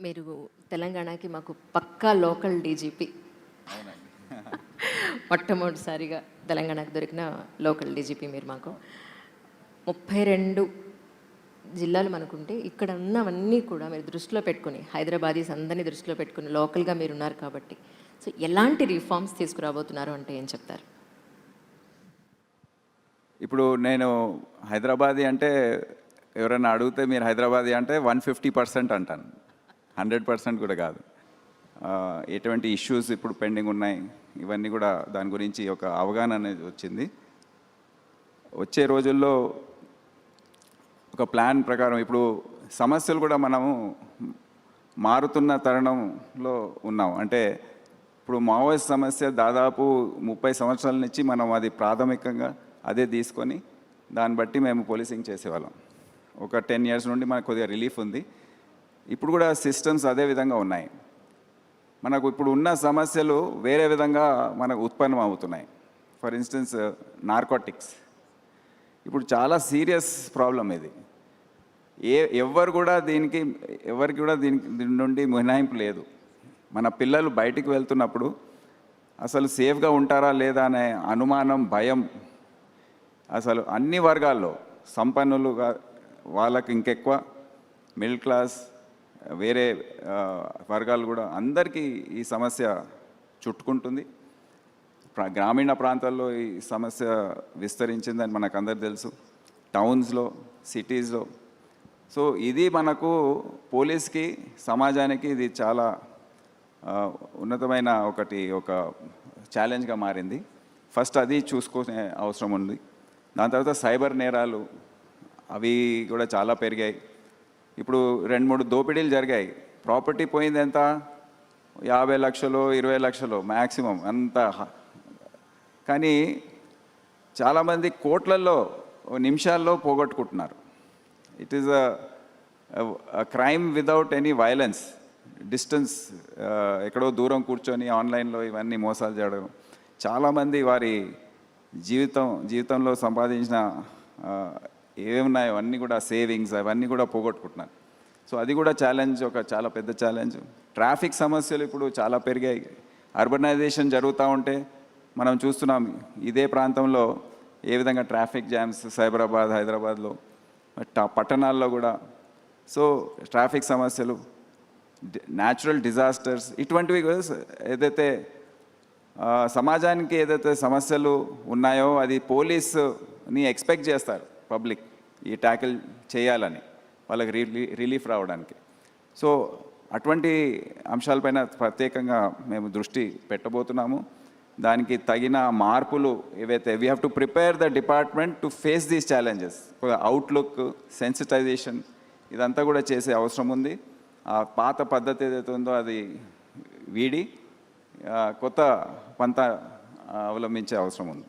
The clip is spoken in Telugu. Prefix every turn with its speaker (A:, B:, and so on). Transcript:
A: మీరు తెలంగాణకి మాకు పక్కా లోకల్ డీజీపీ.
B: అవునండి.
A: మొట్టమొదటిసారిగా తెలంగాణకు దొరికిన లోకల్ డీజీపీ మీరు మాకు. 32 జిల్లాలు మనకుంటే ఇక్కడ ఉన్నవన్నీ కూడా మీరు దృష్టిలో పెట్టుకుని, హైదరాబాదీస్ అందరినీ దృష్టిలో పెట్టుకుని లోకల్గా మీరున్నారు కాబట్టి, సో ఎలాంటి రిఫార్మ్స్ తీసుకురాబోతున్నారు అంటే ఏం చెప్తారు?
B: ఇప్పుడు నేను హైదరాబాదీ అంటే ఎవరైనా అడిగితే మీరు హైదరాబాదీ అంటే 150% అంటాను, 100% కూడా కాదు. ఎటువంటి ఇష్యూస్ ఇప్పుడు పెండింగ్ ఉన్నాయి, ఇవన్నీ కూడా దాని గురించి ఒక అవగాహన అనేది వచ్చింది. వచ్చే రోజుల్లో ఒక ప్లాన్ ప్రకారం ఇప్పుడు సమస్యలు కూడా మనము మారుతున్న తరుణంలో ఉన్నాం. అంటే ఇప్పుడు మావోయిస్ట్ సమస్య దాదాపు 30 సంవత్సరాల నుంచి మనం అది ప్రాథమికంగా అదే తీసుకొని దాన్ని బట్టి మేము పోలీసింగ్ చేసేవాళ్ళం. ఒక 10 years నుండి మనకు కొద్దిగా రిలీఫ్ ఉంది. ఇప్పుడు కూడా సిస్టమ్స్ అదే విధంగా ఉన్నాయి. మనకు ఇప్పుడు ఉన్న సమస్యలు వేరే విధంగా మనకు ఉత్పన్నం అవుతున్నాయి. ఫర్ ఇన్స్టెన్స్ నార్కోటిక్స్ ఇప్పుడు చాలా సీరియస్ ప్రాబ్లం ఇది. ఎవరికి కూడా దీని నుండి మినహాయింపు లేదు. మన పిల్లలు బయటికి వెళ్తున్నప్పుడు అసలు సేఫ్గా ఉంటారా లేదా అనే అనుమానం, భయం అసలు అన్ని వర్గాల్లో, సంపన్నులుగా వాళ్ళకి ఇంకెక్కువ, మిడిల్ క్లాస్, వేరే వర్గాలు కూడా అందరికీ ఈ సమస్య చుట్టుకుంటుంది. గ్రామీణ ప్రాంతాల్లో ఈ సమస్య విస్తరించిందని మనకు అందరికి తెలుసు, టౌన్స్లో, సిటీస్లో. సో ఇది మనకు పోలీస్కి, సమాజానికి ఇది చాలా ఉన్నతమైన ఒక ఛాలెంజ్గా మారింది. ఫస్ట్ అది చూసుకునే అవసరం ఉంది. దాని తర్వాత సైబర్ నేరాలు అవి కూడా చాలా పెరిగాయి. ఇప్పుడు 2-3 దోపిడీలు జరిగాయి. ప్రాపర్టీ పోయింది ఎంత, 50 లక్షలు 20 లక్షలు మ్యాక్సిమం అంత. కానీ చాలామంది కోట్లల్లో నిమిషాల్లో పోగొట్టుకుంటున్నారు. It is a crime without any violence. Distance, ఎక్కడో దూరం కూర్చొని ఆన్లైన్లో ఇవన్నీ మోసాలు చేయడం. చాలామంది వారి జీవితంలో సంపాదించిన ఏమున్నాయో అన్నీ కూడా, సేవింగ్స్ అవన్నీ కూడా పోగొట్టుకుంటున్నారు. సో అది కూడా ఛాలెంజ్, చాలా పెద్ద ఛాలెంజ్. ట్రాఫిక్ సమస్యలు ఇప్పుడు చాలా పెరిగాయి. అర్బనైజేషన్ జరుగుతూ ఉంటే మనం చూస్తున్నాం ఇదే ప్రాంతంలో ఏ విధంగా ట్రాఫిక్ జామ్స్, సైబరాబాద్, హైదరాబాద్లో, పట్టణాల్లో కూడా. సో ట్రాఫిక్ సమస్యలు, న్యాచురల్ డిజాస్టర్స్, ఇటువంటివి ఏదైతే సమాజానికి ఏదైతే సమస్యలు ఉన్నాయో అది పోలీసుని ఎక్స్పెక్ట్ చేస్తారు పబ్లిక్, ఈ ట్యాకిల్ చేయాలని, వాళ్ళకి రిలీఫ్ రావడానికి. సో అటువంటి అంశాలపైన ప్రత్యేకంగా మేము దృష్టి పెట్టబోతున్నాము. దానికి తగిన మార్పులు ఏవైతే, we have to prepare the department to face these challenges. Outlook, sensitization ఇదంతా కూడా చేసే అవసరం ఉంది. ఆ పాత పద్ధతి ఏదైతే ఉందో అది వీడి కొత్త పంత అవలంబించే అవసరం ఉంది.